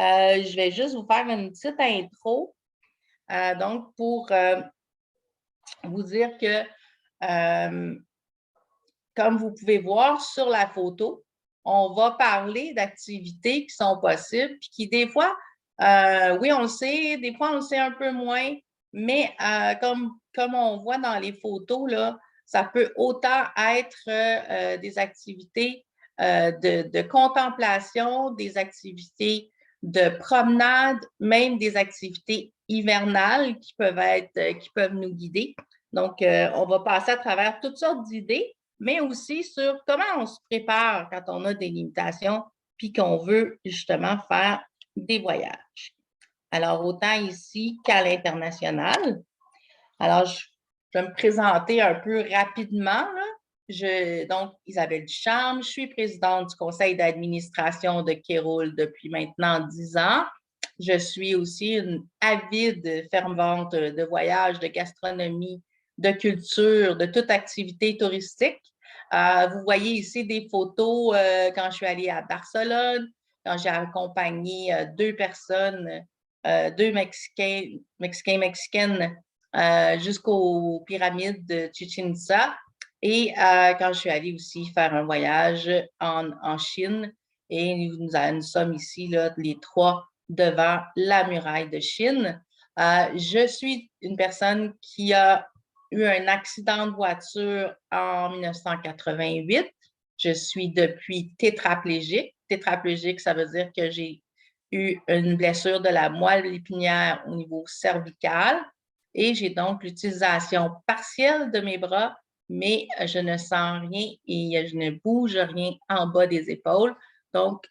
Je vais juste vous faire une petite intro, donc pour vous dire que, comme vous pouvez voir sur la photo, on va parler d'activités qui sont possibles, puis qui des fois, oui, on le sait, des fois, on le sait un peu moins, mais comme on voit dans les photos, là, ça peut autant être des activités de contemplation, des activités de promenade, même des activités hivernales qui peuvent nous guider. Donc, on va passer à travers toutes sortes d'idées, mais aussi sur comment on se prépare quand on a des limitations puis qu'on veut justement faire des voyages. Alors, autant ici qu'à l'international. Alors, je vais me présenter un peu rapidement, là. Donc, Isabelle Ducharme, je suis présidente du conseil d'administration de Kéroul depuis maintenant 10 ans. Je suis aussi une avide fervente de voyage, de gastronomie, de culture, de toute activité touristique. Vous voyez ici des photos quand je suis allée à Barcelone, quand j'ai accompagné deux personnes, deux Mexicaines jusqu'aux pyramides de Chichén Itzá. Et quand je suis allée aussi faire un voyage en Chine, et nous sommes ici, là, les trois, devant la muraille de Chine. Je suis une personne qui a eu un accident de voiture en 1988. Je suis depuis tétraplégique. Tétraplégique, ça veut dire que j'ai eu une blessure de la moelle épinière au niveau cervical et j'ai donc l'utilisation partielle de mes bras, mais je ne sens rien et je ne bouge rien en bas des épaules. Donc,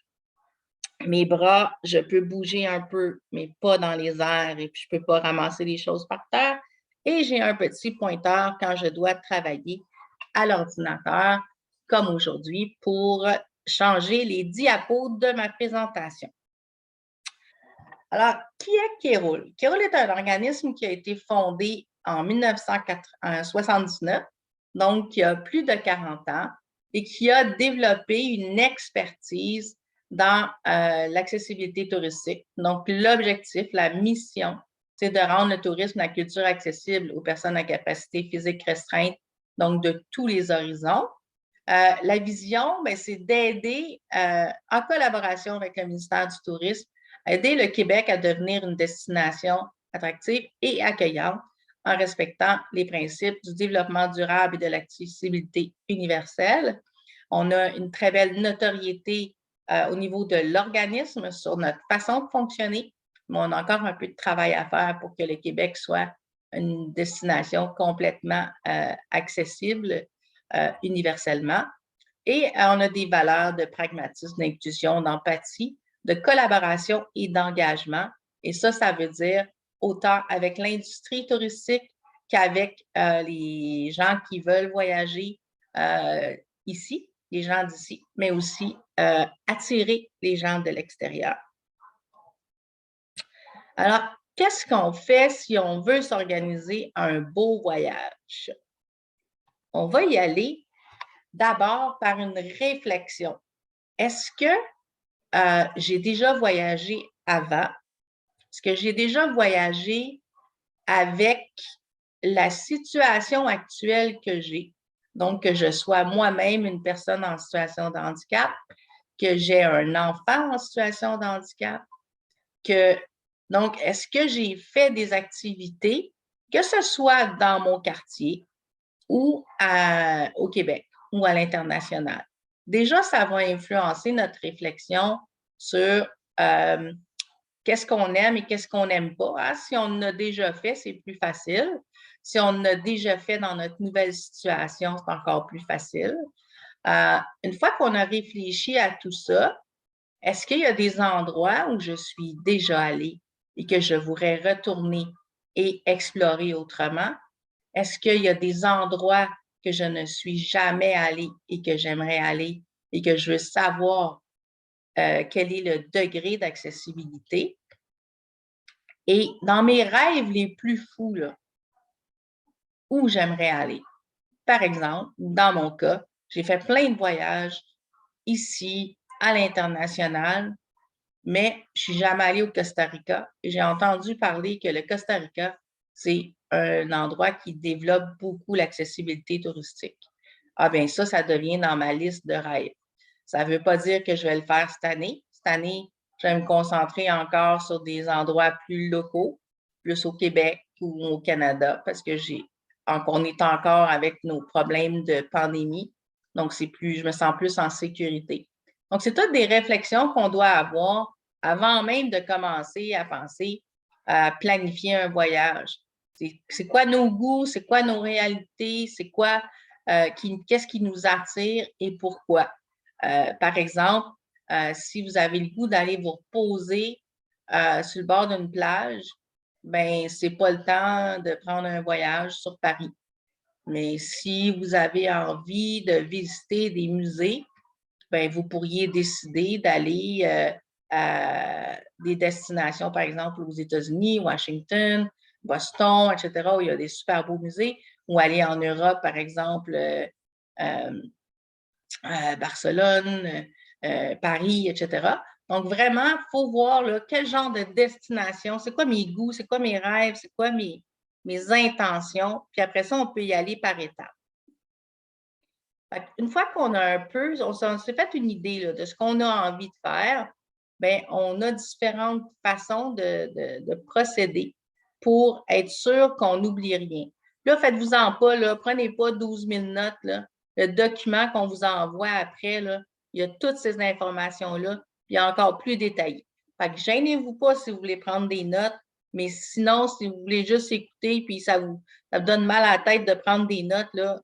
mes bras, je peux bouger un peu, mais pas dans les airs et puis je ne peux pas ramasser les choses par terre. Et j'ai un petit pointeur quand je dois travailler à l'ordinateur, comme aujourd'hui, pour changer les diapos de ma présentation. Alors, qui est Kéroul? Kéroul est un organisme qui a été fondé en 1979, donc il y a plus de 40 ans, et qui a développé une expertise dans l'accessibilité touristique. Donc, l'objectif, la mission, c'est de rendre le tourisme, la culture accessible aux personnes à capacité physique restreinte, donc de tous les horizons. La vision, c'est d'aider, en collaboration avec le ministère du Tourisme, aider le Québec à devenir une destination attractive et accueillante en respectant les principes du développement durable et de l'accessibilité universelle. On a une très belle notoriété au niveau de l'organisme sur notre façon de fonctionner, mais on a encore un peu de travail à faire pour que le Québec soit une destination complètement accessible universellement. Et on a des valeurs de pragmatisme, d'inclusion, d'empathie, de collaboration et d'engagement. Et ça veut dire autant avec l'industrie touristique qu'avec les gens qui veulent voyager ici, les gens d'ici, mais aussi attirer les gens de l'extérieur. Alors, qu'est-ce qu'on fait si on veut s'organiser un beau voyage? On va y aller d'abord par une réflexion. Est-ce que j'ai déjà voyagé avant? Est-ce que j'ai déjà voyagé avec la situation actuelle que j'ai? Donc, que je sois moi-même une personne en situation de handicap, que j'ai un enfant en situation de handicap, donc, est-ce que j'ai fait des activités, que ce soit dans mon quartier ou au Québec ou à l'international? Déjà, ça va influencer notre réflexion sur qu'est-ce qu'on aime et qu'est-ce qu'on n'aime pas. Hein? Si on en a déjà fait, c'est plus facile. Si on en a déjà fait dans notre nouvelle situation, c'est encore plus facile. Une fois qu'on a réfléchi à tout ça, est-ce qu'il y a des endroits où je suis déjà allée et que je voudrais retourner et explorer autrement? Est-ce qu'il y a des endroits que je ne suis jamais allée et que j'aimerais aller et que je veux savoir quel est le degré d'accessibilité? Et dans mes rêves les plus fous, là, où j'aimerais aller? Par exemple, dans mon cas, j'ai fait plein de voyages ici, à l'international, mais je ne suis jamais allée au Costa Rica et j'ai entendu parler que le Costa Rica, c'est un endroit qui développe beaucoup l'accessibilité touristique. Ah bien, ça devient dans ma liste de rêves. Ça ne veut pas dire que je vais le faire cette année. Cette année, je vais me concentrer encore sur des endroits plus locaux, plus au Québec ou au Canada, parce que on est encore avec nos problèmes de pandémie. Donc, je me sens plus en sécurité. Donc, c'est toutes des réflexions qu'on doit avoir avant même de commencer à penser à planifier un voyage. C'est quoi nos goûts, c'est quoi nos réalités, c'est quoi, qu'est-ce qui nous attire et pourquoi. Par exemple, si vous avez le goût d'aller vous reposer sur le bord d'une plage, ben c'est pas le temps de prendre un voyage sur Paris. Mais si vous avez envie de visiter des musées, ben vous pourriez décider d'aller à des destinations, par exemple, aux États-Unis, Washington, Boston, etc., où il y a des super beaux musées, ou aller en Europe, par exemple, Barcelone, Paris, etc. Donc, vraiment, il faut voir là, quel genre de destination, c'est quoi mes goûts, c'est quoi mes rêves, c'est quoi mes intentions. Puis après ça, on peut y aller par étapes. Une fois qu'on a un peu, on s'est fait une idée là, de ce qu'on a envie de faire, bien, on a différentes façons de procéder pour être sûr qu'on n'oublie rien. Là, faites-vous-en pas, là, prenez pas 12 000 notes. Là. Le document qu'on vous envoie après, là, il y a toutes ces informations-là, puis encore plus détaillé. Fait que gênez-vous pas si vous voulez prendre des notes, mais sinon, si vous voulez juste écouter, puis ça vous donne mal à la tête de prendre des notes, là,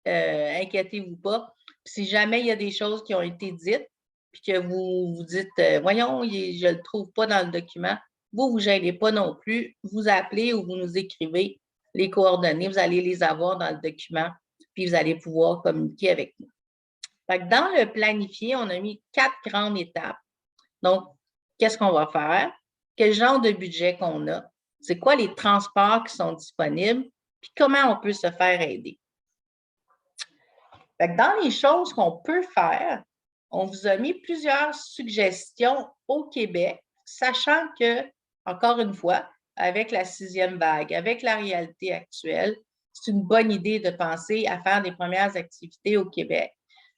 inquiétez-vous pas. Puis si jamais il y a des choses qui ont été dites, puis que vous vous dites, voyons, je ne le trouve pas dans le document, vous ne vous gênez pas non plus. Vous appelez ou vous nous écrivez les coordonnées, vous allez les avoir dans le document, puis vous allez pouvoir communiquer avec nous. Fait que dans le planifié, on a mis 4 grandes étapes. Donc, qu'est-ce qu'on va faire? Quel genre de budget qu'on a? C'est quoi les transports qui sont disponibles? Puis comment on peut se faire aider? Fait que dans les choses qu'on peut faire, on vous a mis plusieurs suggestions au Québec, sachant que, encore une fois, avec la 6e vague, avec la réalité actuelle, c'est une bonne idée de penser à faire des premières activités au Québec.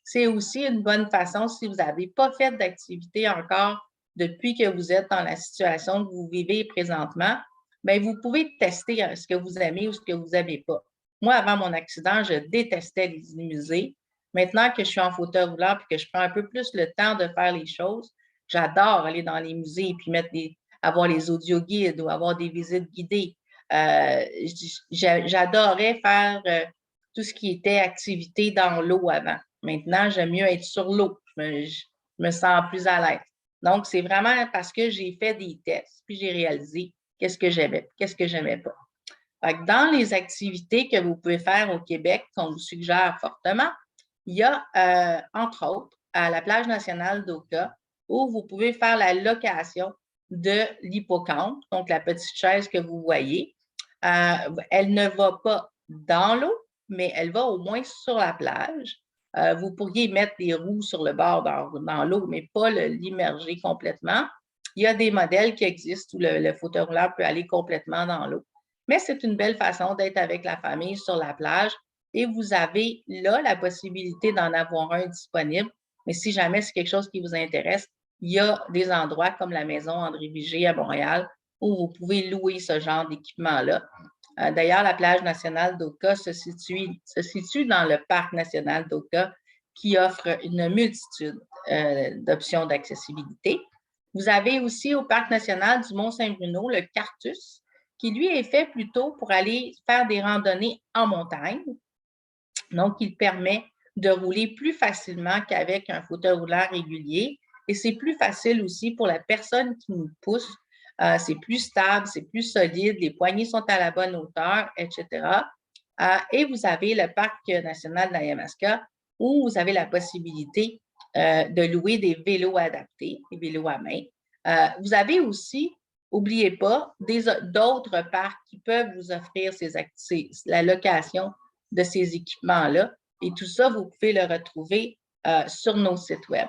C'est aussi une bonne façon, si vous n'avez pas fait d'activité encore depuis que vous êtes dans la situation que vous vivez présentement, bien, vous pouvez tester ce que vous aimez ou ce que vous n'aimez pas. Moi, avant mon accident, je détestais les musées. Maintenant que je suis en fauteuil roulant et que je prends un peu plus le temps de faire les choses, j'adore aller dans les musées et puis avoir les audioguides ou avoir des visites guidées. J'adorais faire tout ce qui était activité dans l'eau avant. Maintenant, j'aime mieux être sur l'eau. Je me sens plus à l'aise. Donc, c'est vraiment parce que j'ai fait des tests puis j'ai réalisé qu'est-ce que j'aimais, qu'est-ce que j'aimais pas. Dans les activités que vous pouvez faire au Québec, qu'on vous suggère fortement, il y a, entre autres, à la plage nationale d'Oka, où vous pouvez faire la location de l'hippocampe, donc la petite chaise que vous voyez. Elle ne va pas dans l'eau, mais elle va au moins sur la plage. Vous pourriez mettre des roues sur le bord dans l'eau, mais pas l'immerger complètement. Il y a des modèles qui existent où le fauteuil roulant peut aller complètement dans l'eau. Mais c'est une belle façon d'être avec la famille sur la plage et vous avez là la possibilité d'en avoir un disponible. Mais si jamais c'est quelque chose qui vous intéresse, il y a des endroits comme la maison André Vigée à Montréal où vous pouvez louer ce genre d'équipement-là. D'ailleurs, la plage nationale d'Oka se situe dans le parc national d'Oka qui offre une multitude d'options d'accessibilité. Vous avez aussi au parc national du Mont-Saint-Bruno le Cartus, qui lui est fait plutôt pour aller faire des randonnées en montagne. Donc, il permet de rouler plus facilement qu'avec un fauteuil roulant régulier. Et c'est plus facile aussi pour la personne qui nous pousse. C'est plus stable, c'est plus solide, les poignées sont à la bonne hauteur, etc. Et vous avez le Parc national d'Ayamaska où vous avez la possibilité de louer des vélos adaptés, des vélos à main. Vous avez aussi, n'oubliez pas, d'autres parcs qui peuvent vous offrir la location de ces équipements-là. Et tout ça, vous pouvez le retrouver sur nos sites web.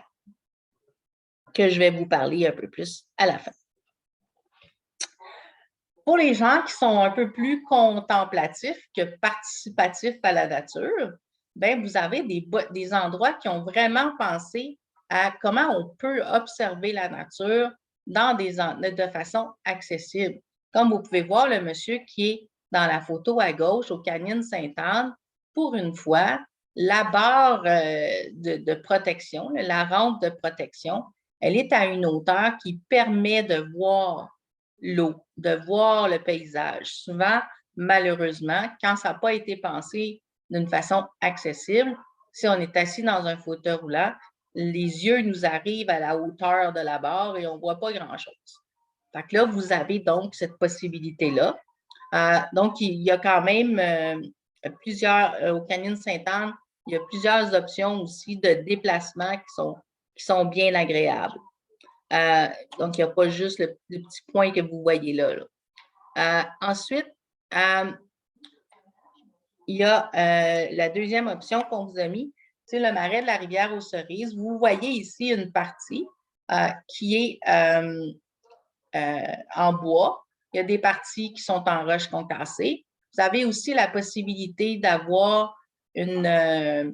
que je vais vous parler un peu plus à la fin. Pour les gens qui sont un peu plus contemplatifs que participatifs à la nature, bien, vous avez des endroits qui ont vraiment pensé à comment on peut observer la nature de façon accessible. Comme vous pouvez voir, le monsieur qui est dans la photo à gauche au Canyon Sainte-Anne, pour une fois, la barre de protection, la rampe de protection, elle est à une hauteur qui permet de voir l'eau, de voir le paysage. Souvent, malheureusement, quand ça n'a pas été pensé d'une façon accessible, si on est assis dans un fauteuil roulant, les yeux nous arrivent à la hauteur de la barre et on ne voit pas grand-chose. Fait que là, vous avez donc cette possibilité-là. Donc, il y a quand même plusieurs, au Canyon Sainte-Anne, il y a plusieurs options aussi de déplacement qui sont bien agréables. Donc, il n'y a pas juste le petit point que vous voyez là. Ensuite, il y a la deuxième option qu'on vous a mis, c'est le marais de la rivière aux Cerises. Vous voyez ici une partie qui est en bois. Il y a des parties qui sont en roche concassée. Vous avez aussi la possibilité d'avoir le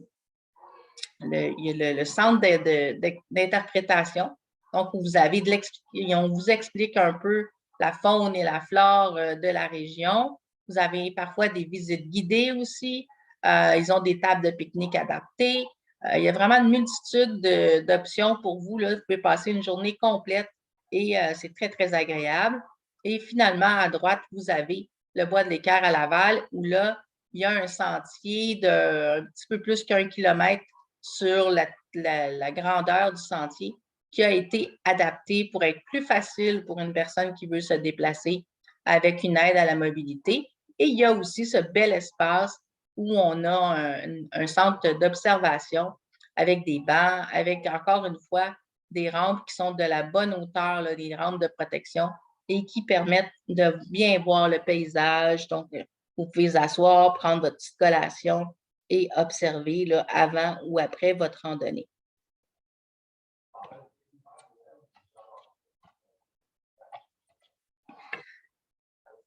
centre d'interprétation. Donc, on vous explique un peu la faune et la flore de la région. Vous avez parfois des visites guidées aussi. Ils ont des tables de pique-nique adaptées. Il y a vraiment une multitude d'options pour vous, là. Vous pouvez passer une journée complète et c'est très, très agréable. Et finalement, à droite, vous avez le bois de l'Équerre à Laval, où là, il y a un sentier de un petit peu plus qu'1 kilomètre sur la grandeur du sentier qui a été adapté pour être plus facile pour une personne qui veut se déplacer avec une aide à la mobilité. Et il y a aussi ce bel espace où on a un centre d'observation avec des bancs, avec encore une fois des rampes qui sont de la bonne hauteur, là, des rampes de protection et qui permettent de bien voir le paysage. Donc, vous pouvez vous asseoir, prendre votre petite collation et observer là, avant ou après votre randonnée.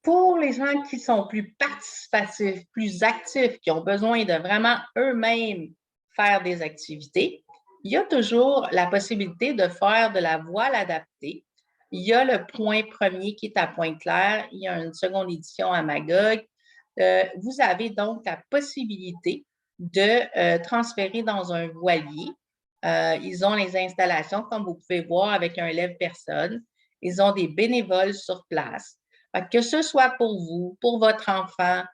Pour les gens qui sont plus participatifs, plus actifs, qui ont besoin de vraiment eux-mêmes faire des activités, il y a toujours la possibilité de faire de la voile adaptée. Il y a le point premier qui est à Pointe-Claire. Il y a une seconde édition à Magog. Vous avez donc la possibilité de transférer dans un voilier. Ils ont les installations, comme vous pouvez voir, avec un lève-personne. Ils ont des bénévoles sur place. Que ce soit pour vous, pour votre enfant,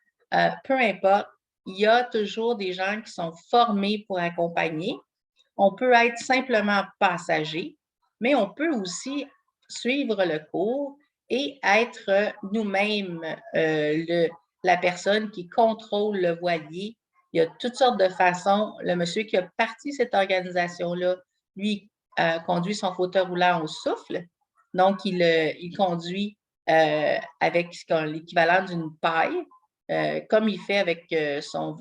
peu importe, il y a toujours des gens qui sont formés pour accompagner. On peut être simplement passager, mais on peut aussi suivre le cours et être nous-mêmes la personne qui contrôle le voilier. Il y a toutes sortes de façons. Le monsieur qui a parti cette organisation-là, lui, conduit son fauteuil roulant au souffle. Donc, il conduit avec l'équivalent d'une paille, comme il fait avec son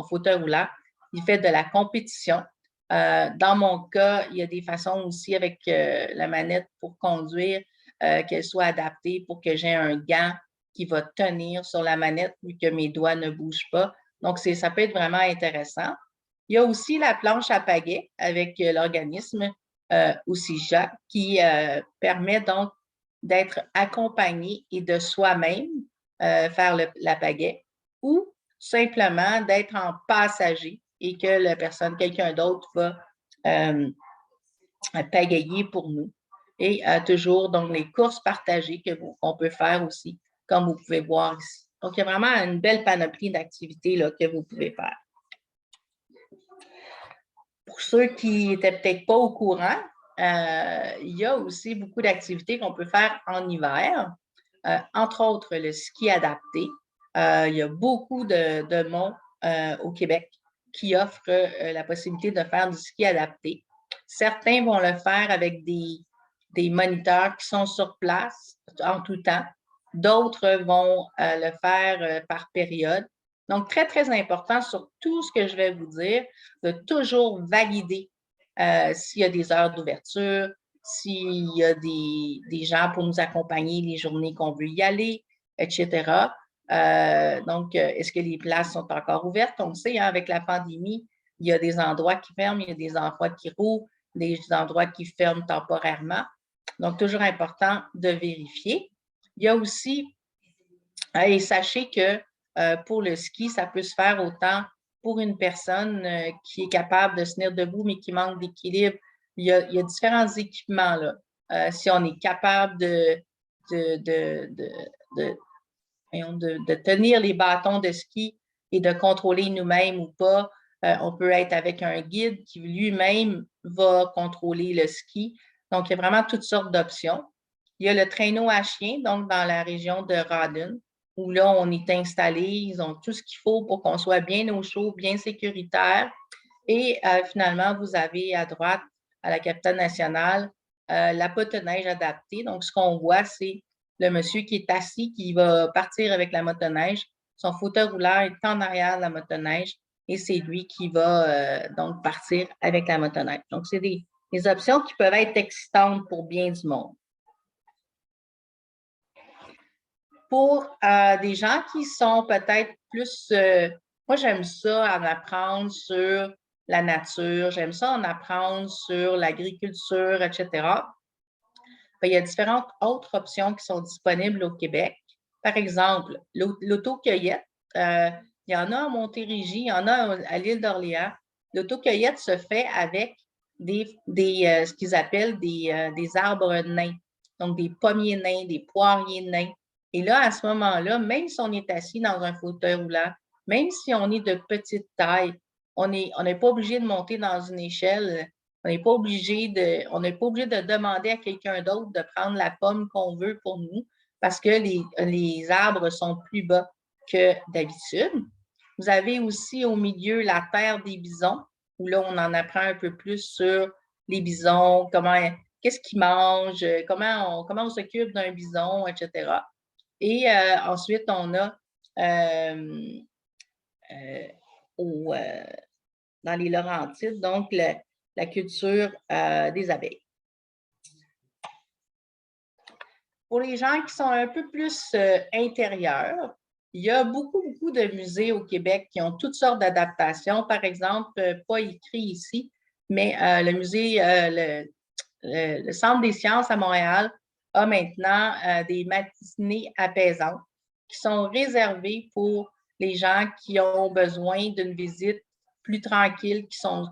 fauteuil roulant. Il fait de la compétition. Dans mon cas, il y a des façons aussi avec la manette pour conduire, qu'elle soit adaptée pour que j'ai un gant qui va tenir sur la manette vu que mes doigts ne bougent pas. Donc, ça peut être vraiment intéressant. Il y a aussi la planche à pagaie avec l'organisme OUSIJA qui permet donc d'être accompagné et de soi-même faire la pagaie ou simplement d'être en passager et que quelqu'un d'autre va pagayer pour nous. Et toujours donc les courses partagées qu'on peut faire aussi, comme vous pouvez voir ici. Donc, il y a vraiment une belle panoplie d'activités que vous pouvez faire. Pour ceux qui n'étaient peut-être pas au courant, il y a aussi beaucoup d'activités qu'on peut faire en hiver, entre autres le ski adapté. Il y a beaucoup de monts au Québec qui offrent la possibilité de faire du ski adapté. Certains vont le faire avec des moniteurs qui sont sur place en tout temps. D'autres vont le faire par période. Donc, très, très important sur tout ce que je vais vous dire, de toujours valider s'il y a des heures d'ouverture, s'il y a des gens pour nous accompagner les journées qu'on veut y aller, etc. Donc, est-ce que les places sont encore ouvertes? On le sait, hein, avec la pandémie, il y a des endroits qui ferment, il y a des endroits qui rouvrent, des endroits qui ferment temporairement. Donc, toujours important de vérifier. Il y a aussi, et sachez que pour le ski, ça peut se faire autant pour une personne qui est capable de se tenir debout, mais qui manque d'équilibre. Il y a différents équipements, là. Si on est capable de tenir les bâtons de ski et de contrôler nous-mêmes ou pas, on peut être avec un guide qui lui-même va contrôler le ski. Donc, il y a vraiment toutes sortes d'options. Il y a le traîneau à chien, donc dans la région de Rawdon, où là, on est installé, ils ont tout ce qu'il faut pour qu'on soit bien au chaud, bien sécuritaire. Et finalement, vous avez à droite, à la capitale nationale, la motoneige adaptée. Donc, ce qu'on voit, c'est le monsieur qui est assis, qui va partir avec la motoneige. Son fauteuil roulant est en arrière de la motoneige et c'est lui qui va donc partir avec la motoneige. Donc, c'est des options qui peuvent être excitantes pour bien du monde. Pour des gens qui sont peut-être plus... moi, j'aime ça en apprendre sur la nature, j'aime ça en apprendre sur l'agriculture, etc. Il y a différentes autres options qui sont disponibles au Québec. Par exemple, l'autocueillette. Il y en a à Montérégie, il y en a à l'île d'Orléans. L'autocueillette se fait avec ce qu'ils appellent des arbres nains, donc des pommiers nains, des poiriers nains. Et là, à ce moment-là, même si on est assis dans un fauteuil roulant, même si on est de petite taille, on n'est pas obligé de monter dans une échelle. On n'est pas obligé de demander à quelqu'un d'autre de prendre la pomme qu'on veut pour nous parce que les arbres sont plus bas que d'habitude. Vous avez aussi au milieu la terre des bisons, où là, on en apprend un peu plus sur les bisons, qu'est-ce qu'ils mangent, comment on s'occupe d'un bison, etc. Et ensuite, on a dans les Laurentides, donc la culture des abeilles. Pour les gens qui sont un peu plus intérieurs, il y a beaucoup de musées au Québec qui ont toutes sortes d'adaptations. Par exemple, pas écrit ici, mais le musée, le Centre des sciences à Montréal a maintenant des matinées apaisantes qui sont réservées pour les gens qui ont besoin d'une visite plus tranquille, qui sont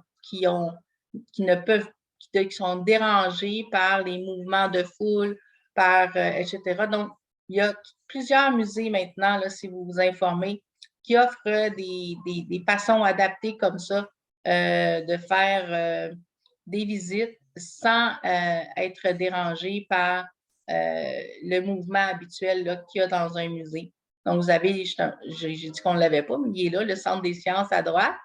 dérangés par les mouvements de foule, etc. Donc, il y a plusieurs musées maintenant, là, si vous vous informez, qui offrent des façons adaptées comme ça de faire des visites sans être dérangé par le mouvement habituel qu'il y a dans un musée. Donc, vous avez, j'ai dit qu'on ne l'avait pas, mais il est là, le Centre des sciences à droite.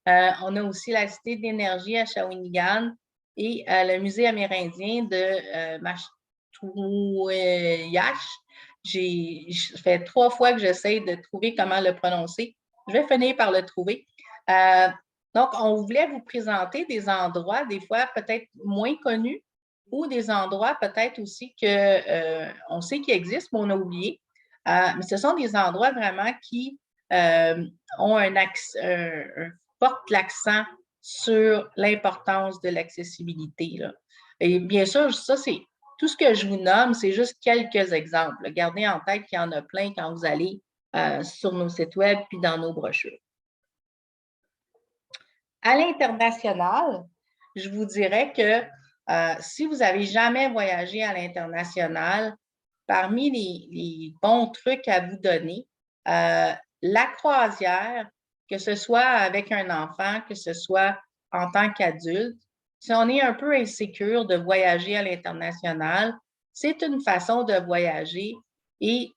On a aussi la Cité de l'énergie à Shawinigan et le musée amérindien de Mastouillache. Ça fait 3 fois que j'essaie de trouver comment le prononcer. Je vais finir par le trouver. Donc, on voulait vous présenter des endroits, des fois peut-être moins connus, ou des endroits peut-être aussi qu'on sait qu'ils existent, mais on a oublié. Mais ce sont des endroits vraiment qui portent l'accent sur l'importance de l'accessibilité. Et bien sûr, ça, c'est tout ce que je vous nomme, c'est juste quelques exemples. Gardez en tête qu'il y en a plein quand vous allez sur nos sites web puis dans nos brochures. À l'international, je vous dirais que si vous n'avez jamais voyagé à l'international, parmi les bons trucs à vous donner, la croisière, que ce soit avec un enfant, que ce soit en tant qu'adulte, si on est un peu insécure de voyager à l'international, c'est une façon de voyager et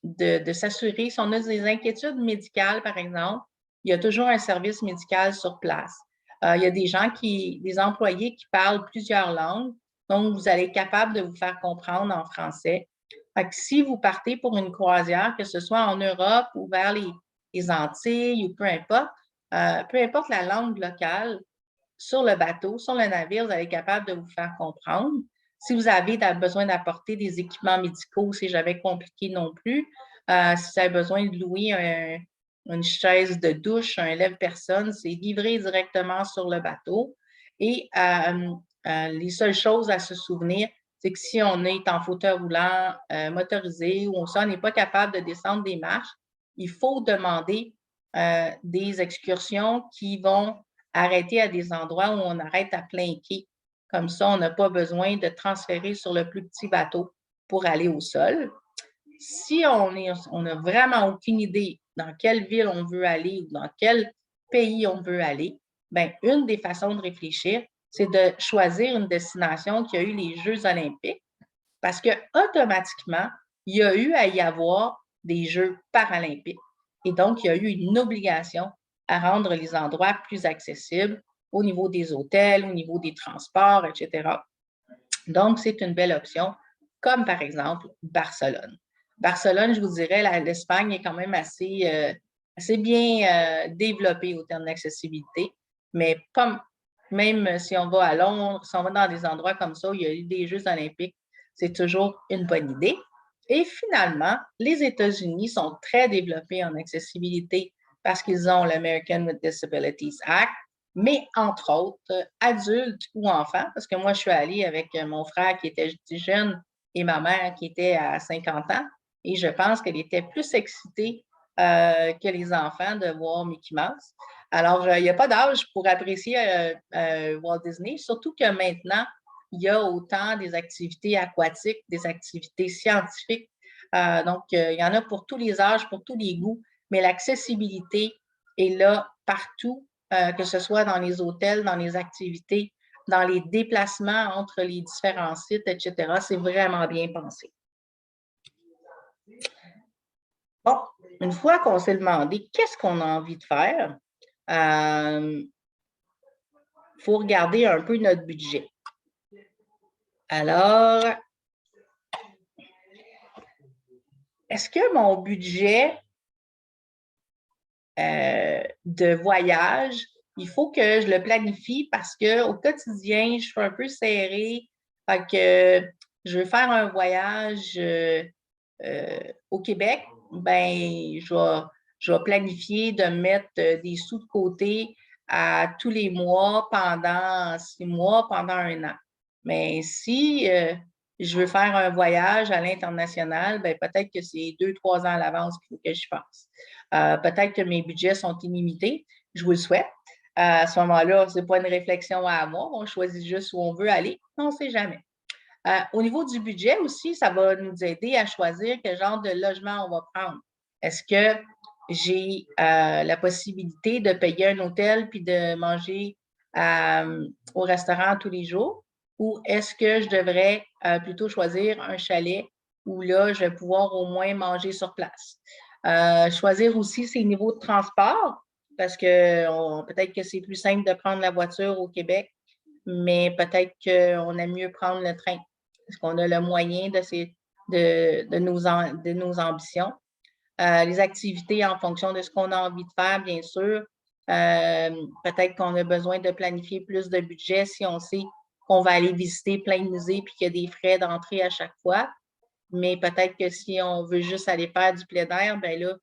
de s'assurer, si on a des inquiétudes médicales, par exemple, il y a toujours un service médical sur place. Il y a des employés qui parlent plusieurs langues, donc vous allez être capable de vous faire comprendre en français. Fait que si vous partez pour une croisière, que ce soit en Europe ou vers les Antilles ou peu importe la langue locale, sur le bateau, sur le navire, vous allez être capable de vous faire comprendre. Si vous avez besoin d'apporter des équipements médicaux, c'est jamais compliqué non plus. Si vous avez besoin de louer une chaise de douche, un lève-personne, c'est livré directement sur le bateau. Et les seules choses à se souvenir, c'est que si on est en fauteuil roulant motorisé ou on n'est pas capable de descendre des marches, il faut demander des excursions qui vont arrêter à des endroits où on arrête à plein quai. Comme ça, on n'a pas besoin de transférer sur le plus petit bateau pour aller au sol. Si on n'a vraiment aucune idée dans quelle ville on veut aller ou dans quel pays on veut aller, bien, une des façons de réfléchir, c'est de choisir une destination qui a eu les Jeux olympiques parce que automatiquement, il y a eu à y avoir des Jeux paralympiques. Et donc, il y a eu une obligation à rendre les endroits plus accessibles au niveau des hôtels, au niveau des transports, etc. Donc, c'est une belle option, comme par exemple Barcelone. Barcelone, je vous dirais, l'Espagne est quand même assez bien développée au terme d'accessibilité, mais pas, même si on va à Londres, si on va dans des endroits comme ça où il y a eu des Jeux olympiques, c'est toujours une bonne idée. Et finalement, les États-Unis sont très développés en accessibilité parce qu'ils ont l'American with Disabilities Act, mais entre autres, adultes ou enfants, parce que moi, je suis allée avec mon frère qui était jeune et ma mère qui était à 50 ans, et je pense qu'elle était plus excitée que les enfants de voir Mickey Mouse. Alors, il n'y a pas d'âge pour apprécier Walt Disney, surtout que maintenant, il y a autant des activités aquatiques, des activités scientifiques. Donc, il y en a pour tous les âges, pour tous les goûts, mais l'accessibilité est là partout, que ce soit dans les hôtels, dans les activités, dans les déplacements entre les différents sites, etc. C'est vraiment bien pensé. Bon, une fois qu'on s'est demandé qu'est-ce qu'on a envie de faire, il faut regarder un peu notre budget. Alors, est-ce que mon budget de voyage, il faut que je le planifie parce qu'au quotidien, je suis un peu serrée. Fait que je veux faire un voyage au Québec, ben, je vais planifier de mettre des sous de côté à tous les mois pendant 6 mois, pendant 1 an. Mais si je veux faire un voyage à l'international, ben, peut-être que c'est 2-3 ans à l'avance qu'il faut que je fasse. Peut-être que mes budgets sont illimités, je vous le souhaite. À ce moment-là, ce n'est pas une réflexion à moi, on choisit juste où on veut aller, on ne sait jamais. Au niveau du budget aussi, ça va nous aider à choisir quel genre de logement on va prendre. Est-ce que j'ai la possibilité de payer un hôtel puis de manger au restaurant tous les jours? Ou est-ce que je devrais plutôt choisir un chalet où là, je vais pouvoir au moins manger sur place? Choisir aussi ses niveaux de transport, parce que peut-être que c'est plus simple de prendre la voiture au Québec, mais peut-être qu'on aime mieux prendre le train. Est-ce qu'on a le moyen de nos ambitions? Les activités en fonction de ce qu'on a envie de faire, bien sûr. Peut-être qu'on a besoin de planifier plus de budget si on sait qu'on va aller visiter plein de musées et qu'il y a des frais d'entrée à chaque fois. Mais peut-être que si on veut juste aller faire du plein air, bien là,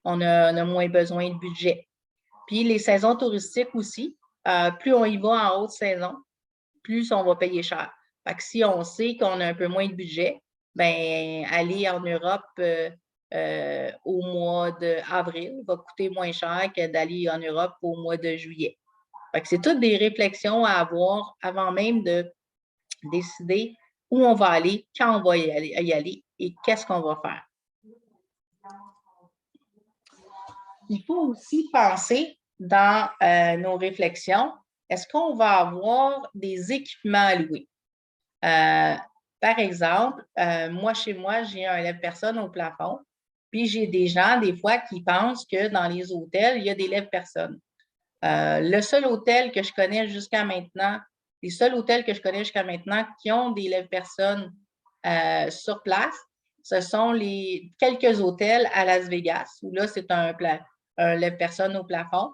on a moins besoin de budget. Puis les saisons touristiques aussi, plus on y va en haute saison, plus on va payer cher. Fait que si on sait qu'on a un peu moins de budget, ben aller en Europe au mois d'avril va coûter moins cher que d'aller en Europe au mois de juillet. Fait que c'est toutes des réflexions à avoir avant même de décider où on va aller, quand on va y aller et qu'est-ce qu'on va faire. Il faut aussi penser dans nos réflexions, est-ce qu'on va avoir des équipements à louer? Par exemple, moi, chez moi, j'ai un lève-personne au plafond, puis j'ai des gens, des fois, qui pensent que dans les hôtels, il y a des lève-personnes. Le seul hôtel que je connais jusqu'à maintenant, les seuls hôtels que je connais jusqu'à maintenant qui ont des lève-personnes sur place, ce sont quelques hôtels à Las Vegas, où là, c'est un lève-personne au plafond.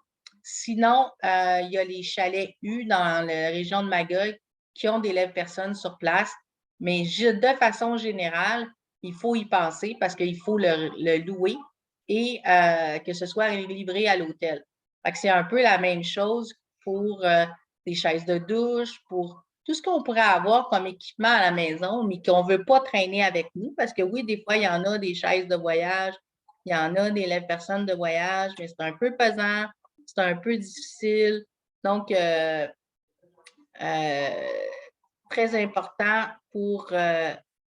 Sinon, il y a les chalets U dans la région de Magog qui ont des lève-personnes sur place, mais de façon générale, il faut y penser parce qu'il faut le louer et que ce soit livré à l'hôtel. C'est un peu la même chose pour des chaises de douche, pour tout ce qu'on pourrait avoir comme équipement à la maison, mais qu'on ne veut pas traîner avec nous, parce que oui, des fois, il y en a des chaises de voyage, il y en a des lève-personnes de voyage, mais c'est un peu pesant, c'est un peu difficile. Donc, très important pour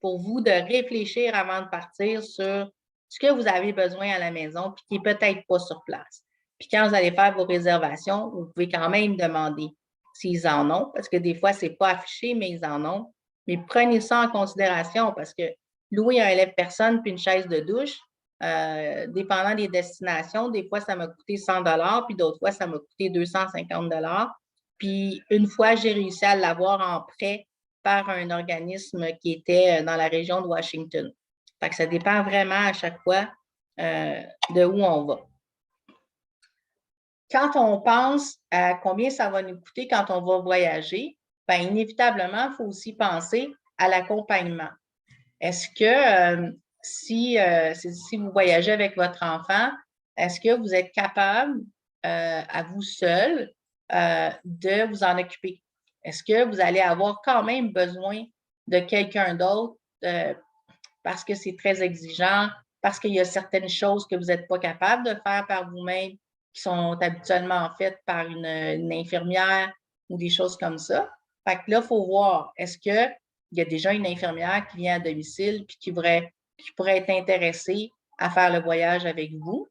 vous de réfléchir avant de partir sur ce que vous avez besoin à la maison, puis qui n'est peut-être pas sur place. Puis quand vous allez faire vos réservations, vous pouvez quand même demander s'ils en ont, parce que des fois, ce n'est pas affiché, mais ils en ont. Mais prenez ça en considération parce que louer un lève-personne puis une chaise de douche, dépendant des destinations, des fois, ça m'a coûté 100 $, puis d'autres fois, ça m'a coûté 250 $. Puis une fois, j'ai réussi à l'avoir en prêt par un organisme qui était dans la région de Washington. Fait que ça dépend vraiment à chaque fois de où on va. Quand on pense à combien ça va nous coûter quand on va voyager, bien, inévitablement, il faut aussi penser à l'accompagnement. Est-ce que si vous voyagez avec votre enfant, est-ce que vous êtes capable à vous seul de vous en occuper? Est-ce que vous allez avoir quand même besoin de quelqu'un d'autre parce que c'est très exigeant, parce qu'il y a certaines choses que vous n'êtes pas capable de faire par vous-même, qui sont habituellement faites par une infirmière ou des choses comme ça? Fait que là, il faut voir, est-ce qu'il y a déjà une infirmière qui vient à domicile puis qui pourrait être intéressée à faire le voyage avec vous?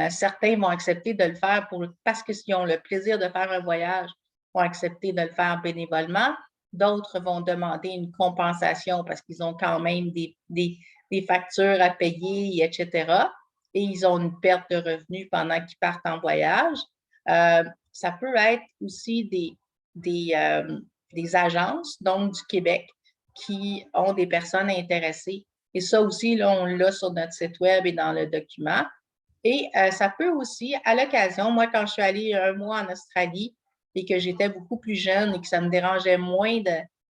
Certains vont accepter de le faire parce qu'ils ont le plaisir de faire un voyage, vont accepter de le faire bénévolement. D'autres vont demander une compensation parce qu'ils ont quand même des factures à payer, etc. Et ils ont une perte de revenus pendant qu'ils partent en voyage. Ça peut être aussi des agences, donc du Québec, qui ont des personnes intéressées. Et ça aussi, là, on l'a sur notre site web et dans le document. Et ça peut aussi, à l'occasion, moi, quand je suis allée 1 mois en Australie et que j'étais beaucoup plus jeune et que ça me dérangeait moins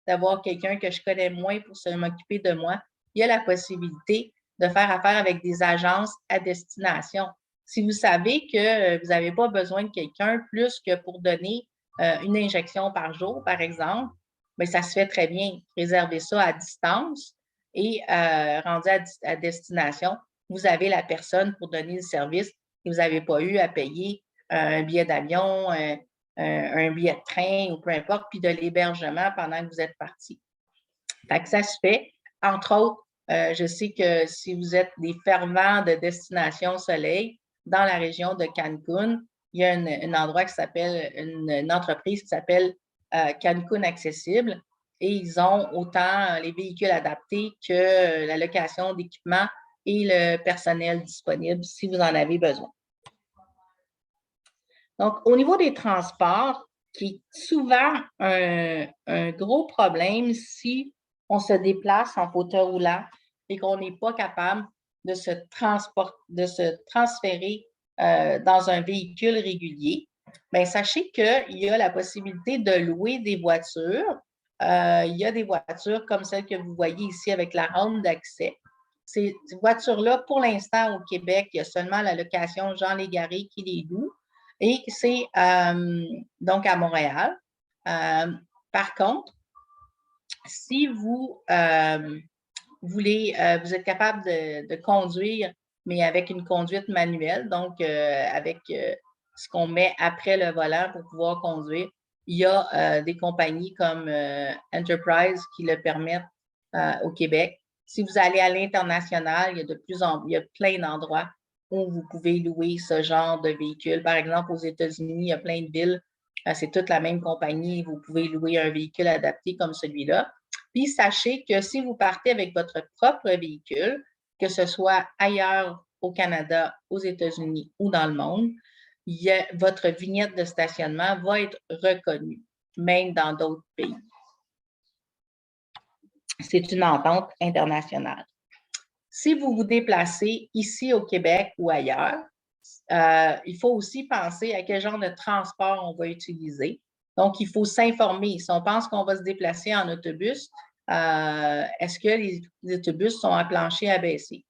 d'avoir quelqu'un que je connais moins pour m'occuper de moi, il y a la possibilité de faire affaire avec des agences à destination. Si vous savez que vous n'avez pas besoin de quelqu'un plus que pour donner une injection par jour, par exemple, mais ça se fait très bien. Réservez ça à distance et rendu à destination, vous avez la personne pour donner le service et vous n'avez pas eu à payer un billet d'avion, un billet de train ou peu importe, puis de l'hébergement pendant que vous êtes parti. Fait que ça se fait. Entre autres, je sais que si vous êtes des fervents de Destination Soleil, dans la région de Cancun, il y a un endroit qui s'appelle, une entreprise qui s'appelle Cancun Accessible et ils ont autant les véhicules adaptés que la location d'équipements et le personnel disponible si vous en avez besoin. Donc, au niveau des transports, qui est souvent un gros problème si on se déplace en fauteuil roulant et qu'on n'est pas capable de se transférer dans un véhicule régulier, bien, sachez qu'il y a la possibilité de louer des voitures. Il y a des voitures comme celle que vous voyez ici avec la rampe d'accès. Ces voitures-là, pour l'instant, au Québec, il y a seulement la location Jean Légaré qui les loue. Et c'est donc à Montréal. Par contre, si vous vous êtes capable de conduire, mais avec une conduite manuelle, donc avec ce qu'on met après le volant pour pouvoir conduire, il y a des compagnies comme Enterprise qui le permettent au Québec. Si vous allez à l'international, il y a plein d'endroits où vous pouvez louer ce genre de véhicule. Par exemple, aux États-Unis, il y a plein de villes, c'est toute la même compagnie, vous pouvez louer un véhicule adapté comme celui-là. Puis sachez que si vous partez avec votre propre véhicule, que ce soit ailleurs au Canada, aux États-Unis ou dans le monde, votre vignette de stationnement va être reconnue, même dans d'autres pays. C'est une entente internationale. Si vous vous déplacez ici au Québec ou ailleurs, il faut aussi penser à quel genre de transport on va utiliser. Donc, il faut s'informer. Si on pense qu'on va se déplacer en autobus, est-ce que les autobus sont enclenchés à baisser?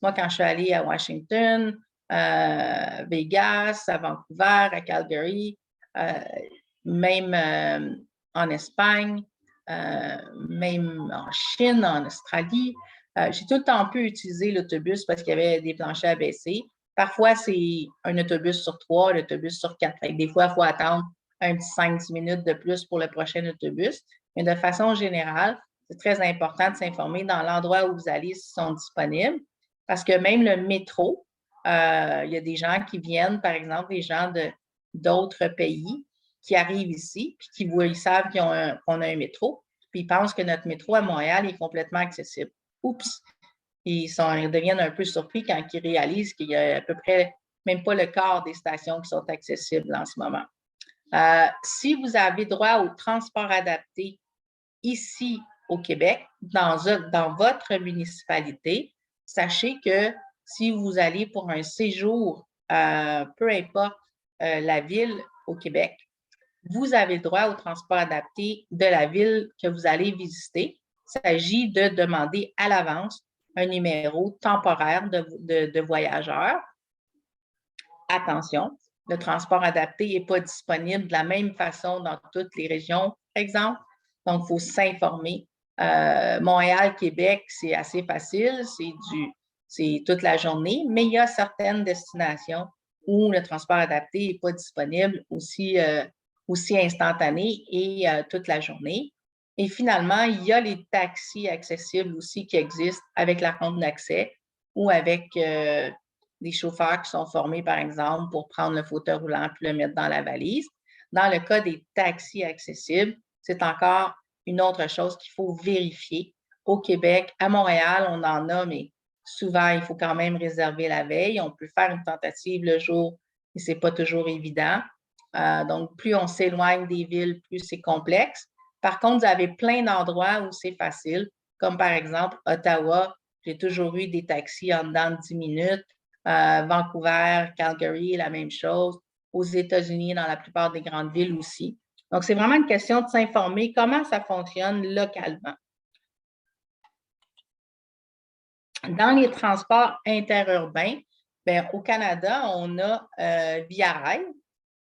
Moi, quand je suis allée à Washington, Vegas, à Vancouver, à Calgary, même en Espagne, même en Chine, en Australie, j'ai tout le temps pu utiliser l'autobus parce qu'il y avait des planchers à baisser. Parfois, c'est un autobus sur 3, un autobus sur 4. Des fois, il faut attendre un petit 5-10 minutes de plus pour le prochain autobus. Mais de façon générale, c'est très important de s'informer dans l'endroit où vous allez s'ils sont disponibles. Parce que même le métro, il y a des gens qui viennent, par exemple, des gens d'autres pays qui arrivent ici, puis ils savent qu'on a un métro, puis ils pensent que notre métro à Montréal est complètement accessible. Oups! Ils deviennent un peu surpris quand ils réalisent qu'il y a à peu près même pas le quart des stations qui sont accessibles en ce moment. Si vous avez droit au transport adapté ici au Québec, dans votre municipalité, sachez que si vous allez pour un séjour, peu importe la ville au Québec, vous avez le droit au transport adapté de la ville que vous allez visiter. Il s'agit de demander à l'avance un numéro temporaire de voyageur. Attention, le transport adapté n'est pas disponible de la même façon dans toutes les régions, par exemple. Donc, il faut s'informer. Montréal, Québec, c'est assez facile, c'est toute la journée, mais il y a certaines destinations où le transport adapté n'est pas disponible aussi instantané et toute la journée. Et finalement, il y a les taxis accessibles aussi qui existent avec la compte d'accès ou avec des chauffeurs qui sont formés, par exemple, pour prendre le fauteuil roulant et le mettre dans la valise. Dans le cas des taxis accessibles, c'est encore une autre chose qu'il faut vérifier. Au Québec, à Montréal, on en a, mais souvent, il faut quand même réserver la veille. On peut faire une tentative le jour, mais ce n'est pas toujours évident. Donc, plus on s'éloigne des villes, plus c'est complexe. Par contre, vous avez plein d'endroits où c'est facile, comme par exemple Ottawa. J'ai toujours eu des taxis en dedans de 10 minutes. Vancouver, Calgary, la même chose. Aux États-Unis, dans la plupart des grandes villes aussi. Donc, c'est vraiment une question de s'informer comment ça fonctionne localement. Dans les transports interurbains, bien, au Canada, on a Via Rail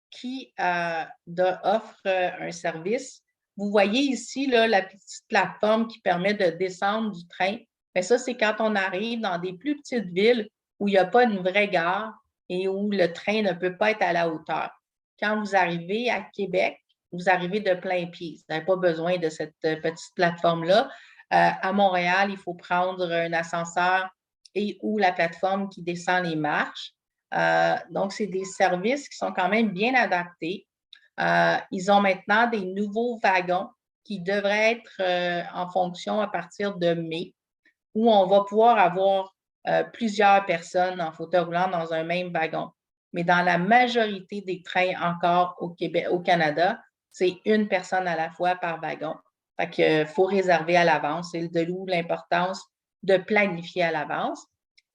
qui offre un service. Vous voyez ici là, la petite plateforme qui permet de descendre du train. Bien, ça, c'est quand on arrive dans des plus petites villes où il n'y a pas une vraie gare et où le train ne peut pas être à la hauteur. Quand vous arrivez à Québec, vous arrivez de plein pied. Vous n'avez pas besoin de cette petite plateforme-là. À Montréal, il faut prendre un ascenseur et ou la plateforme qui descend les marches. Donc, c'est des services qui sont quand même bien adaptés. Ils ont maintenant des nouveaux wagons qui devraient être en fonction à partir de mai, où on va pouvoir avoir plusieurs personnes en fauteuil roulant dans un même wagon. Mais dans la majorité des trains encore au Québec, au Canada, c'est une personne à la fois par wagon. Fait qu'il faut réserver à l'avance. C'est de l'où l'importance de planifier à l'avance.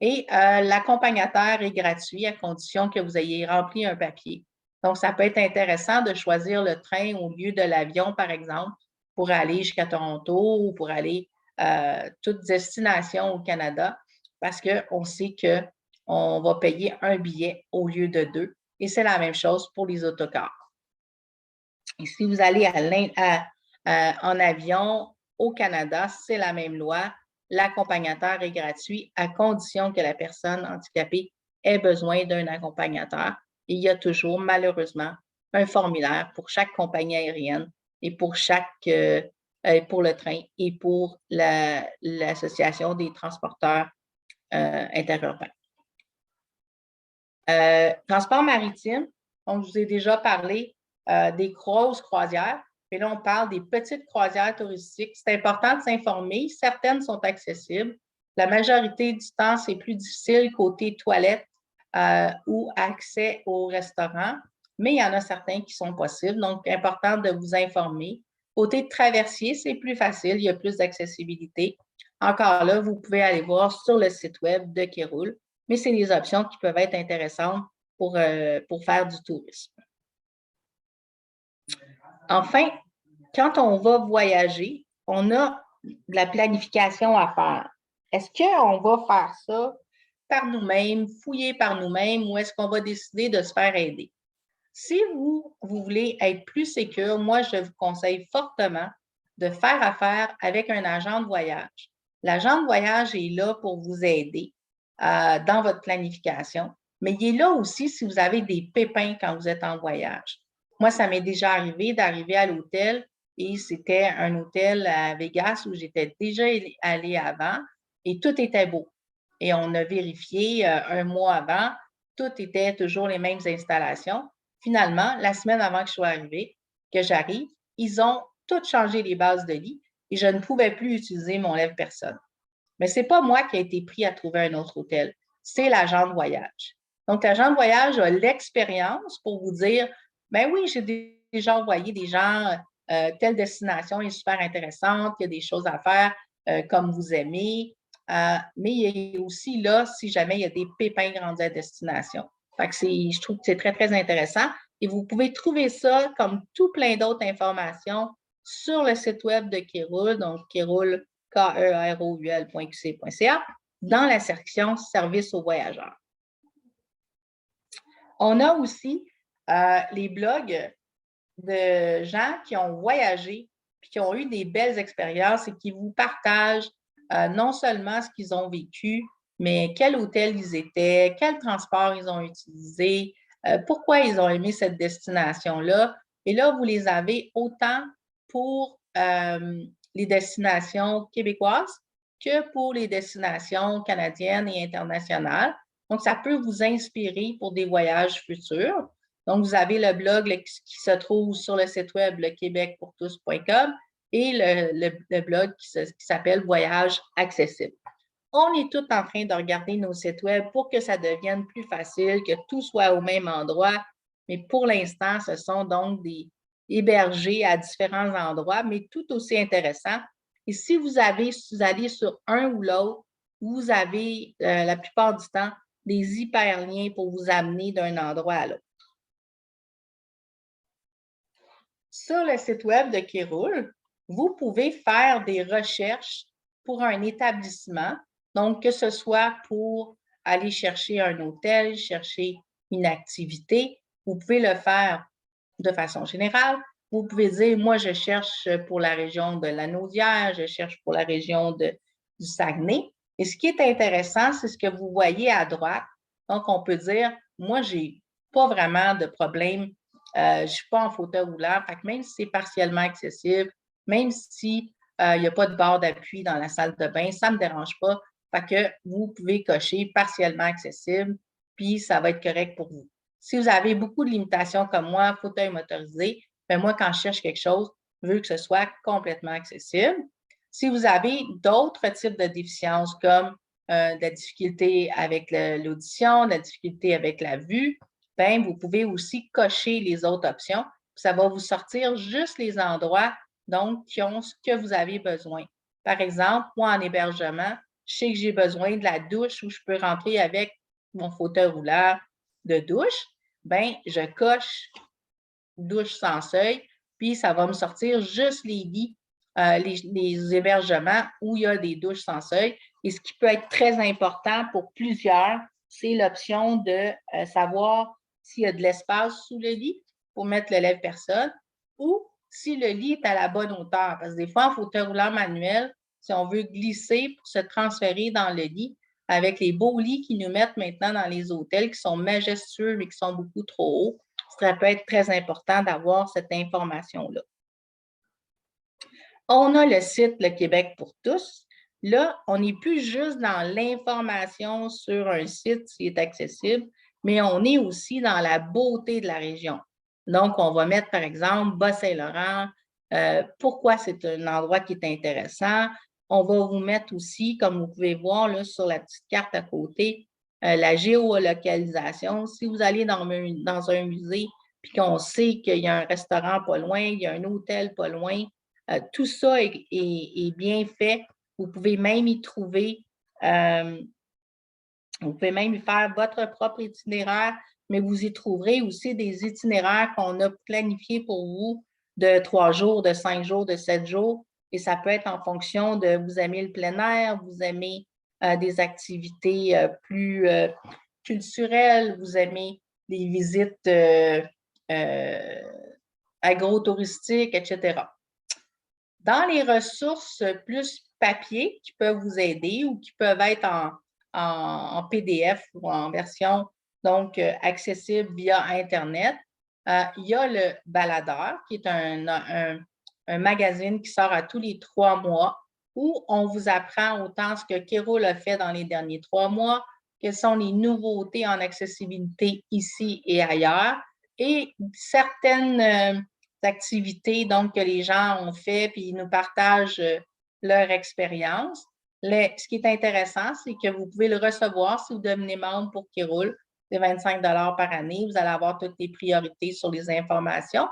Et l'accompagnateur est gratuit à condition que vous ayez rempli un papier. Donc, ça peut être intéressant de choisir le train au lieu de l'avion, par exemple, pour aller jusqu'à Toronto ou pour aller toute destination au Canada, parce qu'on sait qu'on va payer un billet au lieu de 2. Et c'est la même chose pour les autocars. Et si vous allez en avion au Canada, c'est la même loi. L'accompagnateur est gratuit à condition que la personne handicapée ait besoin d'un accompagnateur. Et il y a toujours, malheureusement, un formulaire pour chaque compagnie aérienne et pour pour le train et pour l'Association des transporteurs interurbains. Transport maritime, donc je vous ai déjà parlé des grosses croisières. Mais là, on parle des petites croisières touristiques. C'est important de s'informer. Certaines sont accessibles. La majorité du temps, c'est plus difficile côté toilettes ou accès au restaurant, mais il y en a certains qui sont possibles. Donc, important de vous informer. Côté traversier, c'est plus facile. Il y a plus d'accessibilité. Encore là, vous pouvez aller voir sur le site web de Kéroul, mais c'est des options qui peuvent être intéressantes pour faire du tourisme. Enfin, quand on va voyager, on a de la planification à faire. Est-ce qu'on va faire ça par nous-mêmes, fouiller par nous-mêmes, ou est-ce qu'on va décider de se faire aider? Si vous voulez être plus sécure, moi, je vous conseille fortement de faire affaire avec un agent de voyage. L'agent de voyage est là pour vous aider dans votre planification, mais il est là aussi si vous avez des pépins quand vous êtes en voyage. Moi, ça m'est déjà arrivé d'arriver à l'hôtel et c'était un hôtel à Vegas où j'étais déjà allée avant et tout était beau. Et on a vérifié un mois avant, tout était toujours les mêmes installations. Finalement, la semaine avant que j'arrive, ils ont tout changé les bases de lit et je ne pouvais plus utiliser mon lève-personne. Mais ce n'est pas moi qui ai été pris à trouver un autre hôtel, c'est l'agent de voyage. Donc, l'agent de voyage a l'expérience pour vous dire, ben oui, j'ai déjà envoyé des gens, telle destination est super intéressante, il y a des choses à faire comme vous aimez, mais il est aussi là si jamais il y a des pépins rendus à destination. Fait que je trouve que c'est très, très intéressant. Et vous pouvez trouver ça comme tout plein d'autres informations sur le site web de Keroul, donc Keroul, keroul.qc.ca, dans la section Services aux voyageurs. On a aussi les blogs de gens qui ont voyagé puis qui ont eu des belles expériences et qui vous partagent non seulement ce qu'ils ont vécu, mais quel hôtel ils étaient, quel transport ils ont utilisé, pourquoi ils ont aimé cette destination-là. Et là, vous les avez autant pour les destinations québécoises que pour les destinations canadiennes et internationales. Donc, ça peut vous inspirer pour des voyages futurs. Donc, vous avez le blog qui se trouve sur le site web lequebec-pour-tous.com et le blog qui s'appelle Voyage accessible. On est tous en train de regarder nos sites web pour que ça devienne plus facile, que tout soit au même endroit. Mais pour l'instant, ce sont donc des hébergés à différents endroits, mais tout aussi intéressants. Et si vous allez sur un ou l'autre, vous avez la plupart du temps des hyperliens pour vous amener d'un endroit à l'autre. Sur le site web de Keroul, vous pouvez faire des recherches pour un établissement, donc que ce soit pour aller chercher un hôtel, chercher une activité, vous pouvez le faire de façon générale. Vous pouvez dire, moi, je cherche pour la région de Lanaudière, je cherche pour la région du Saguenay. Et ce qui est intéressant, c'est ce que vous voyez à droite. Donc, on peut dire, moi, je n'ai pas vraiment de problème. Je ne suis pas en fauteuil roulant. Fait que même si c'est partiellement accessible, même si il n'y a pas de barre d'appui dans la salle de bain, ça ne me dérange pas. Fait que vous pouvez cocher partiellement accessible, puis ça va être correct pour vous. Si vous avez beaucoup de limitations comme moi, fauteuil motorisé, bien moi, quand je cherche quelque chose, je veux que ce soit complètement accessible. Si vous avez d'autres types de déficiences comme de la difficulté avec l'audition, de la difficulté avec la vue, bien, vous pouvez aussi cocher les autres options. Ça va vous sortir juste les endroits donc, qui ont ce que vous avez besoin. Par exemple, moi, en hébergement, je sais que j'ai besoin de la douche où je peux rentrer avec mon fauteuil roulant de douche. Bien, je coche douche sans seuil, puis ça va me sortir juste les lits, les hébergements où il y a des douches sans seuil. Et ce qui peut être très important pour plusieurs, c'est l'option de savoir s'il y a de l'espace sous le lit pour mettre le lève-personne ou si le lit est à la bonne hauteur. Parce que des fois, en fauteuil roulant manuel, si on veut glisser pour se transférer dans le lit, avec les beaux lits qu'ils nous mettent maintenant dans les hôtels qui sont majestueux mais qui sont beaucoup trop hauts, ça peut être très important d'avoir cette information-là. On a le site Le Québec pour tous. Là, on n'est plus juste dans l'information sur un site qui est accessible, mais on est aussi dans la beauté de la région. Donc, on va mettre, par exemple, Bas-Saint-Laurent, pourquoi c'est un endroit qui est intéressant. On va vous mettre aussi, comme vous pouvez voir là, sur la petite carte à côté, la géolocalisation. Si vous allez dans un musée puis qu'on sait qu'il y a un restaurant pas loin, il y a un hôtel pas loin, tout ça est bien fait. Vous pouvez même y trouver, vous pouvez même y faire votre propre itinéraire mais vous y trouverez aussi des itinéraires qu'on a planifiés pour vous de 3 jours, de 5 jours, de 7 jours. Et ça peut être en fonction de vous aimez le plein air, vous aimez des activités plus culturelles, vous aimez des visites agro-touristiques, etc. Dans les ressources plus papier qui peuvent vous aider ou qui peuvent être en PDF ou en version donc accessible via Internet, il y a le Baladeur, qui est un magazine qui sort à tous les 3 mois où on vous apprend autant ce que Kéroul a fait dans les derniers 3 mois, quelles sont les nouveautés en accessibilité ici et ailleurs, et certaines activités donc, que les gens ont fait, puis ils nous partagent leur expérience. Ce qui est intéressant, c'est que vous pouvez le recevoir si vous devenez membre pour Kéroul. C'est 25 $ par année. Vous allez avoir toutes les priorités sur les informations.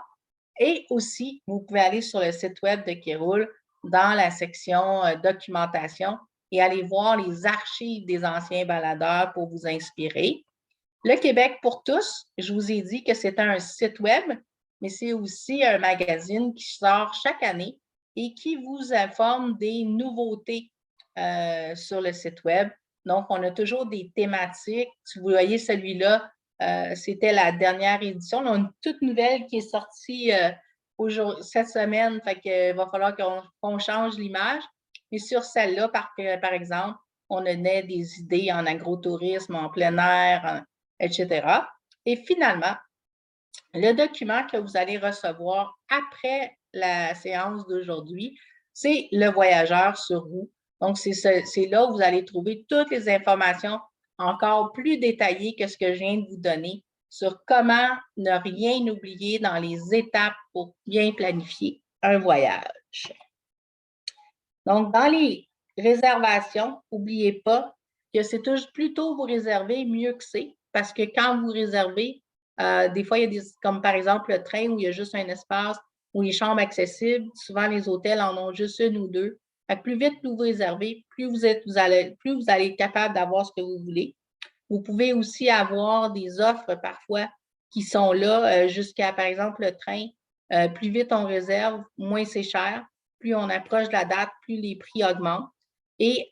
Et aussi, vous pouvez aller sur le site web de Kéroul dans la section documentation et aller voir les archives des anciens baladeurs pour vous inspirer. Le Québec pour tous, je vous ai dit que c'est un site web, mais c'est aussi un magazine qui sort chaque année et qui vous informe des nouveautés sur le site web. Donc, on a toujours des thématiques. Si vous voyez celui-là, c'était la dernière édition. On a une toute nouvelle qui est sortie cette semaine, fait qu'il va falloir qu'on change l'image. Mais sur celle-là, par exemple, on donnait des idées en agrotourisme, en plein air, etc. Et finalement, le document que vous allez recevoir après la séance d'aujourd'hui, c'est le voyageur sur roue. Donc, c'est là où vous allez trouver toutes les informations encore plus détaillées que ce que je viens de vous donner sur comment ne rien oublier dans les étapes pour bien planifier un voyage. Donc, dans les réservations, n'oubliez pas que c'est plutôt vous réserver mieux que c'est, parce que quand vous réservez, des fois, il y a des, comme par exemple le train où il y a juste un espace ou les chambres accessibles. Souvent, les hôtels en ont juste une ou deux. Plus vite vous réservez, plus vous allez être capable d'avoir ce que vous voulez. Vous pouvez aussi avoir des offres parfois qui sont là jusqu'à, par exemple, le train. Plus vite on réserve, moins c'est cher. Plus on approche de la date, plus les prix augmentent. Et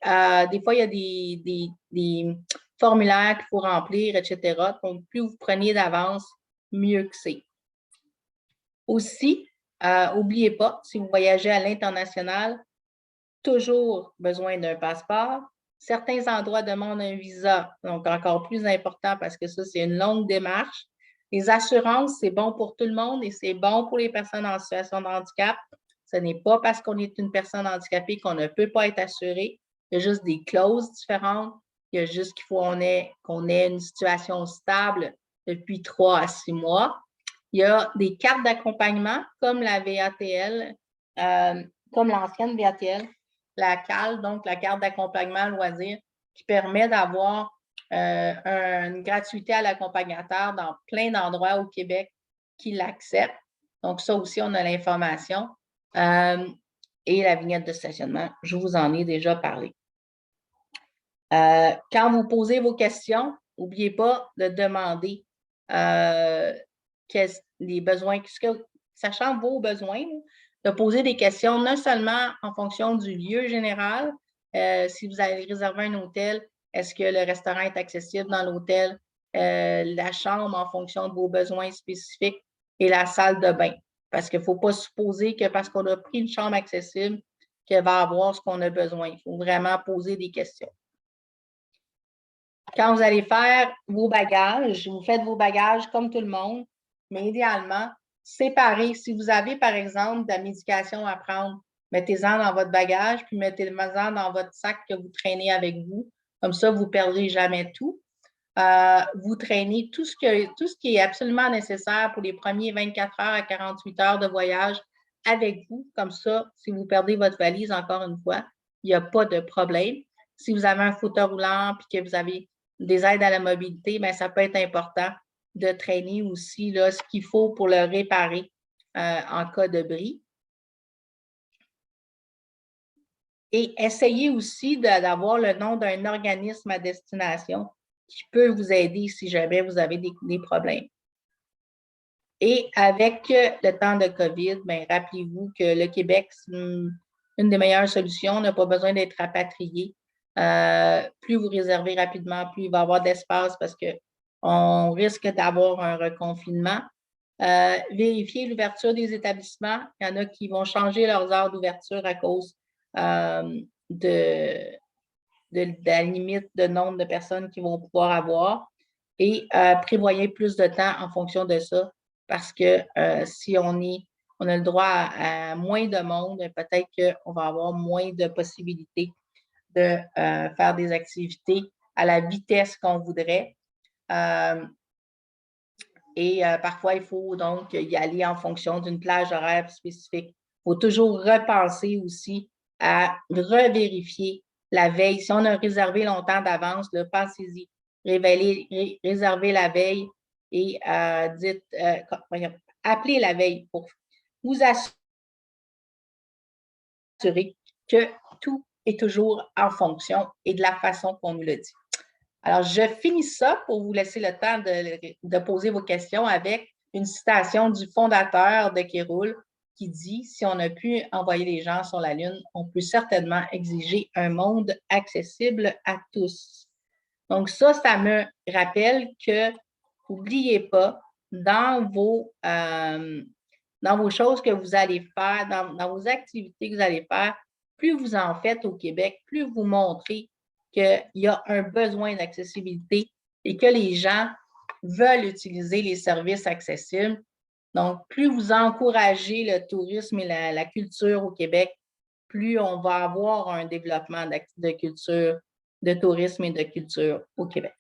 des fois, il y a des formulaires qu'il faut remplir, etc. Donc, plus vous prenez d'avance, mieux que c'est. Aussi, n'oubliez pas, si vous voyagez à l'international, toujours besoin d'un passeport. Certains endroits demandent un visa, donc encore plus important parce que ça, c'est une longue démarche. Les assurances, c'est bon pour tout le monde et c'est bon pour les personnes en situation de handicap. Ce n'est pas parce qu'on est une personne handicapée qu'on ne peut pas être assuré. Il y a juste des clauses différentes. Il y a juste qu'il faut qu'on ait une situation stable depuis 3 à 6 mois. Il y a des cartes d'accompagnement comme la VATL, comme l'ancienne VATL, la CAL, donc la carte d'accompagnement loisir, qui permet d'avoir une gratuité à l'accompagnateur dans plein d'endroits au Québec qui l'acceptent. Donc, ça aussi, on a l'information. Et la vignette de stationnement, je vous en ai déjà parlé. Quand vous posez vos questions, n'oubliez pas de demander les besoins, sachant vos besoins, de poser des questions non seulement en fonction du lieu général, si vous allez réserver un hôtel, est-ce que le restaurant est accessible dans l'hôtel, la chambre en fonction de vos besoins spécifiques et la salle de bain. Parce qu'il ne faut pas supposer que parce qu'on a pris une chambre accessible, qu'elle va avoir ce qu'on a besoin. Il faut vraiment poser des questions. Quand vous allez faire vos bagages, vous faites vos bagages comme tout le monde, mais idéalement, séparez. Si vous avez, par exemple, de la médication à prendre, mettez-en dans votre bagage, puis mettez-en dans votre sac que vous traînez avec vous. Comme ça, vous ne perdrez jamais tout. Vous traînez tout ce qui est absolument nécessaire pour les premiers 24 heures à 48 heures de voyage avec vous. Comme ça, si vous perdez votre valise, encore une fois, il n'y a pas de problème. Si vous avez un fauteuil roulant et que vous avez des aides à la mobilité, bien, ça peut être important de traîner aussi là, ce qu'il faut pour le réparer en cas de bris. Et essayez aussi d'avoir le nom d'un organisme à destination. qui peut vous aider si jamais vous avez des problèmes. Et avec le temps de COVID, bien, rappelez-vous que le Québec, c'est une des meilleures solutions. On n'a pas besoin d'être rapatrié. Plus vous réservez rapidement, plus il va y avoir d'espace parce qu'on risque d'avoir un reconfinement. Vérifiez l'ouverture des établissements. Il y en a qui vont changer leurs heures d'ouverture à cause de la limite de nombre de personnes qu'ils vont pouvoir avoir. Et prévoyez plus de temps en fonction de ça. Parce que si on a le droit à moins de monde, peut-être qu'on va avoir moins de possibilités de faire des activités à la vitesse qu'on voudrait. Parfois, il faut donc y aller en fonction d'une plage horaire spécifique. Il faut toujours repenser aussi à revérifier la veille. Si on a réservé longtemps d'avance, pensez-y. Réservez la veille et appelez la veille pour vous assurer que tout est toujours en fonction et de la façon qu'on nous le dit. Alors, je finis ça pour vous laisser le temps de poser vos questions avec une citation du fondateur de Kéroul qui dit « Si on a pu envoyer les gens sur la Lune, on peut certainement exiger un monde accessible à tous. » Donc ça me rappelle que n'oubliez pas, dans vos choses que vous allez faire, dans vos activités que vous allez faire, plus vous en faites au Québec, plus vous montrez qu'il y a un besoin d'accessibilité et que les gens veulent utiliser les services accessibles. Donc, plus vous encouragez le tourisme et la culture au Québec, plus on va avoir un développement de culture, de tourisme et de culture au Québec.